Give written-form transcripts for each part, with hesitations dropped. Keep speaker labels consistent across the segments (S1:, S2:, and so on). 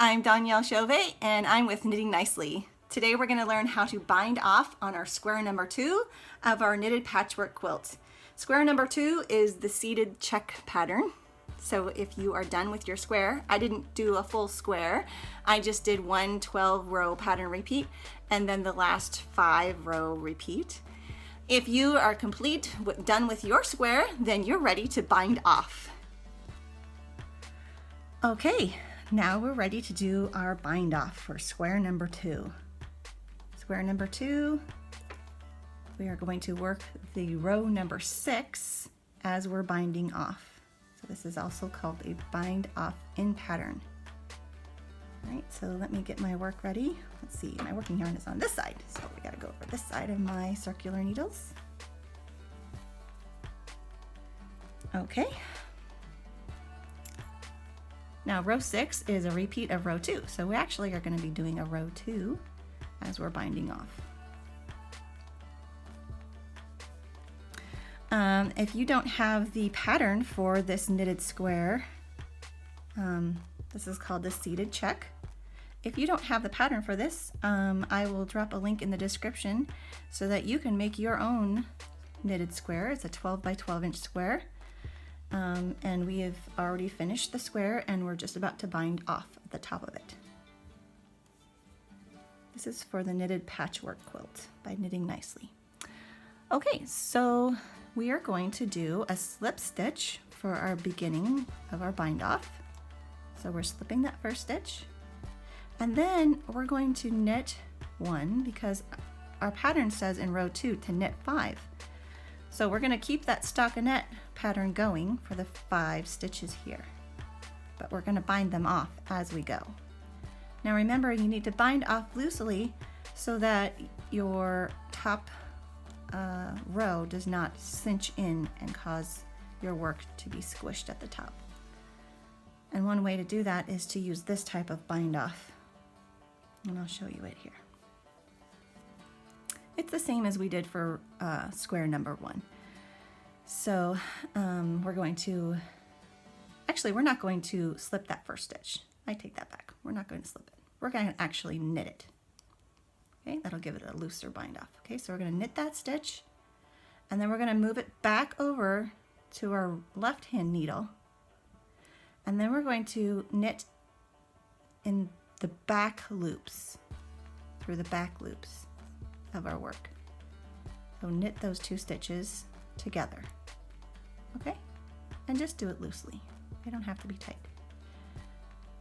S1: I'm Danielle Chauvet and I'm with Knitting Nicely. Today we're going to learn how to bind off on our square number 2 of our knitted patchwork quilt. Square number 2 is the seated check pattern. So if you are done with your square, I didn't do a full square. I just did one 12-row pattern repeat and then the last 5-row repeat. If you are done with your square, then you're ready to bind off. Okay, now we're ready to do our bind off for square number 2. Square number 2, we are going to work the row number 6 as we're binding off. So this is also called a bind off in pattern. All right, so let me get my work ready. Let's see, my working yarn is on this side, so we gotta go over this side of my circular needles. Okay. Now row 6 is a repeat of row 2, so we actually are going to be doing a row 2 as we're binding off. If you don't have the pattern for this knitted square, this is called the seated check. If you don't have the pattern for this, I will drop a link in the description so that you can make your own knitted square. It's a 12 by 12 inch square. And we have already finished the square and we're just about to bind off at the top of it. This is for the Knitted Patchwork Quilt by Knitting Nicely. Okay, so we are going to do a slip stitch for our beginning of our bind off. So we're slipping that first stitch and then we're going to knit 1 because our pattern says in row 2 to knit 5. So we're going to keep that stockinette pattern going for the 5 stitches here, but we're going to bind them off as we go. Now remember, you need to bind off loosely so that your top row does not cinch in and cause your work to be squished at the top. And one way to do that is to use this type of bind off, and I'll show you it here. It's the same as we did for square number 1. So we're going to, actually we're not going to slip that first stitch. I take that back. We're not going to slip it. We're going to actually knit it. Okay, that'll give it a looser bind off. Okay, so we're going to knit that stitch and then we're going to move it back over to our left hand needle. And then we're going to knit in the back loops, through the back loops of our work. So knit those 2 stitches together, okay? And just do it loosely. They don't have to be tight.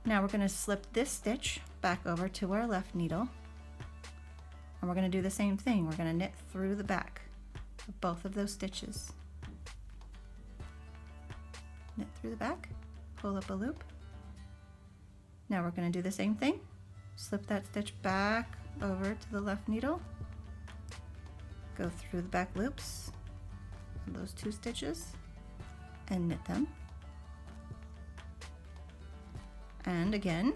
S1: Now we're going to slip this stitch back over to our left needle and we're going to do the same thing. We're going to knit through the back of both of those stitches. Knit through the back, pull up a loop. Now we're going to do the same thing. Slip that stitch back over to the left needle. Go through the back loops of those 2 stitches and knit them. And again,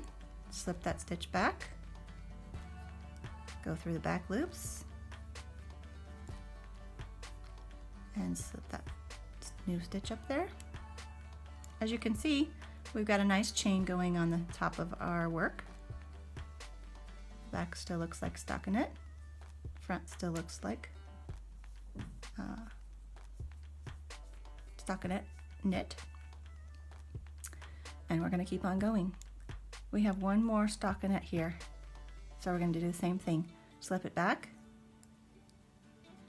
S1: slip that stitch back, go through the back loops and slip that new stitch up there. As you can see, we've got a nice chain going on the top of our work. Back still looks like stockinette, front still looks like stockinette knit, and we're going to keep on going. We have one more stockinette here, so we're going to do the same thing. Slip it back,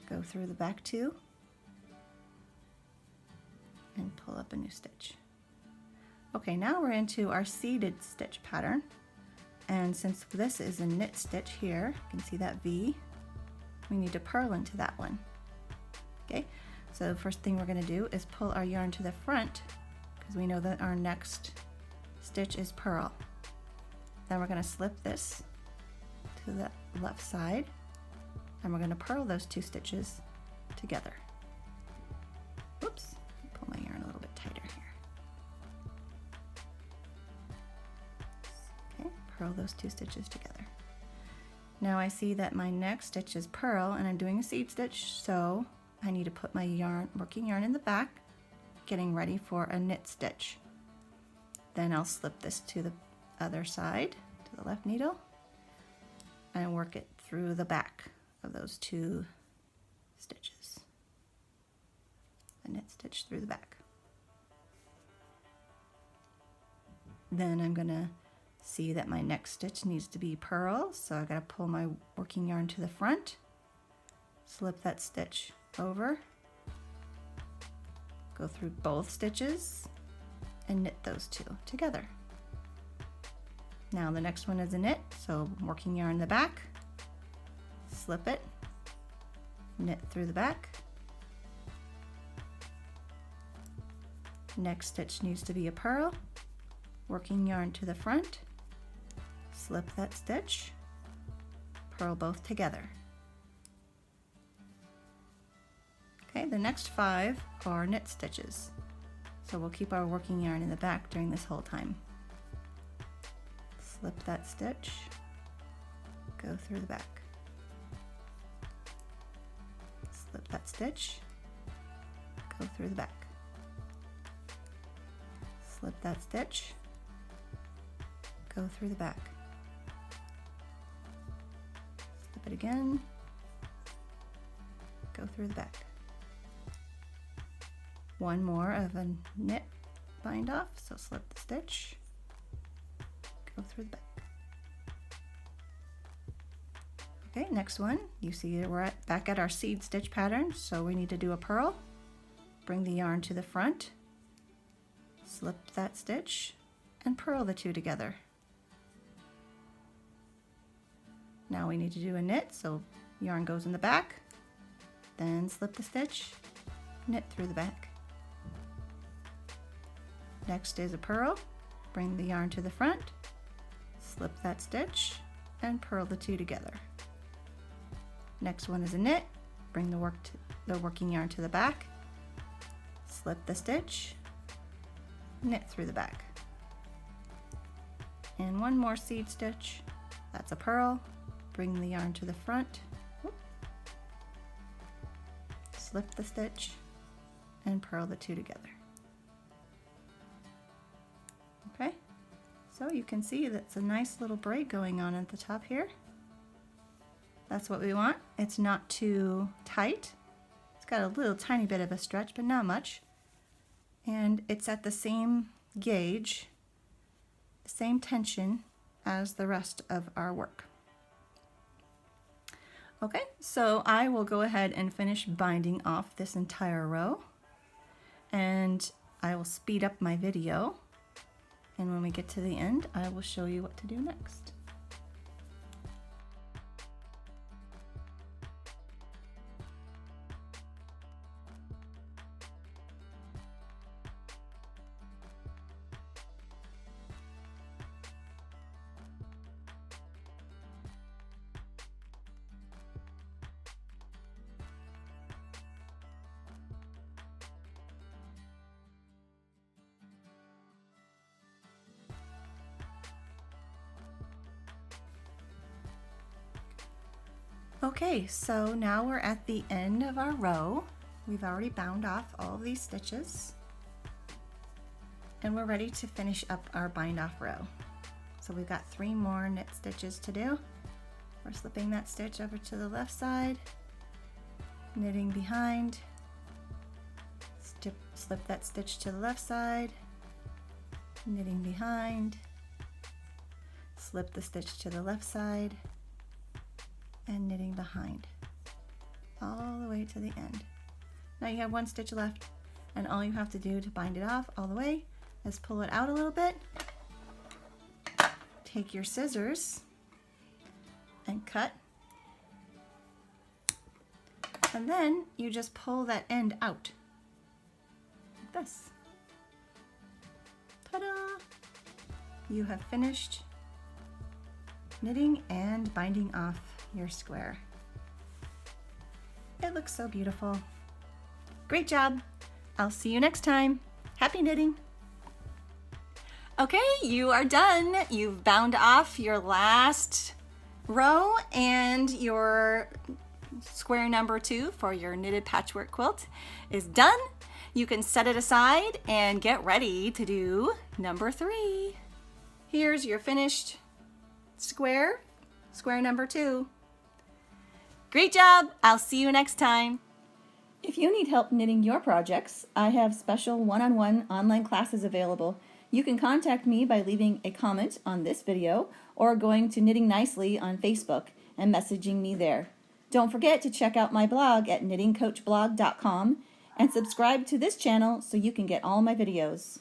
S1: go through the back 2 and pull up a new stitch. Okay, now we're into our seated stitch pattern, and since this is a knit stitch here, you can see that V, we need to purl into that one. Okay, so the first thing we're going to do is pull our yarn to the front because we know that our next stitch is purl. Then we're going to slip this to the left side and we're going to purl those 2 stitches together. Oops, pull my yarn a little bit tighter here. Okay, purl those 2 stitches together. Now I see that my next stitch is purl and I'm doing a seed stitch, so I need to put my working yarn in the back, getting ready for a knit stitch. Then I'll slip this to the other side to the left needle and work it through the back of those 2 stitches. A knit stitch through the back. Then I'm going to see that my next stitch needs to be purl, so I got to pull my working yarn to the front, slip that stitch over, go through both stitches, and knit those 2 together. Now the next one is a knit, so working yarn in the back, slip it, knit through the back. Next stitch needs to be a purl, working yarn to the front, slip that stitch, purl both together. Okay, the next 5 are knit stitches, so we'll keep our working yarn in the back during this whole time. Slip that stitch, go through the back. Slip that stitch, go through the back. Slip that stitch, go through the back. Slip it again, go through the back. One more of a knit bind off, so slip the stitch, go through the back. Okay, next one, you see we're back at our seed stitch pattern, so we need to do a purl. Bring the yarn to the front, slip that stitch, and purl the 2 together. Now we need to do a knit, so yarn goes in the back, then slip the stitch, knit through the back. Next is a purl. Bring the yarn to the front, slip that stitch, and purl the 2 together. Next one is a knit. Bring the working yarn to the back, slip the stitch, knit through the back. And one more seed stitch, that's a purl. Bring the yarn to the front, slip the stitch, and purl the 2 together. Okay, so you can see that's a nice little braid going on at the top here. That's what we want. It's not too tight. It's got a little tiny bit of a stretch, but not much. And it's at the same gauge, the same tension as the rest of our work. Okay, so I will go ahead and finish binding off this entire row, and I will speed up my video, and when we get to the end I will show you what to do next. Okay, so now we're at the end of our row. We've already bound off all of these stitches, and we're ready to finish up our bind off row. So we've got 3 more knit stitches to do. We're slipping that stitch over to the left side, knitting behind, slip that stitch to the left side, knitting behind, slip the stitch to the left side, and knitting behind all the way to the end. Now you have 1 stitch left, and all you have to do to bind it off all the way is pull it out a little bit, take your scissors and cut, and then you just pull that end out like this. Ta-da! You have finished knitting and binding off your square. It looks so beautiful. Great job. I'll see you next time. Happy knitting. Okay, you are done. You've bound off your last row, and your square number 2 for your knitted patchwork quilt is done. You can set it aside and get ready to do number 3. Here's your finished square number 2. Great job! I'll see you next time. If you need help knitting your projects, I have special one-on-one online classes available. You can contact me by leaving a comment on this video or going to Knitting Nicely on Facebook and messaging me there. Don't forget to check out my blog at knittingcoachblog.com and subscribe to this channel so you can get all my videos.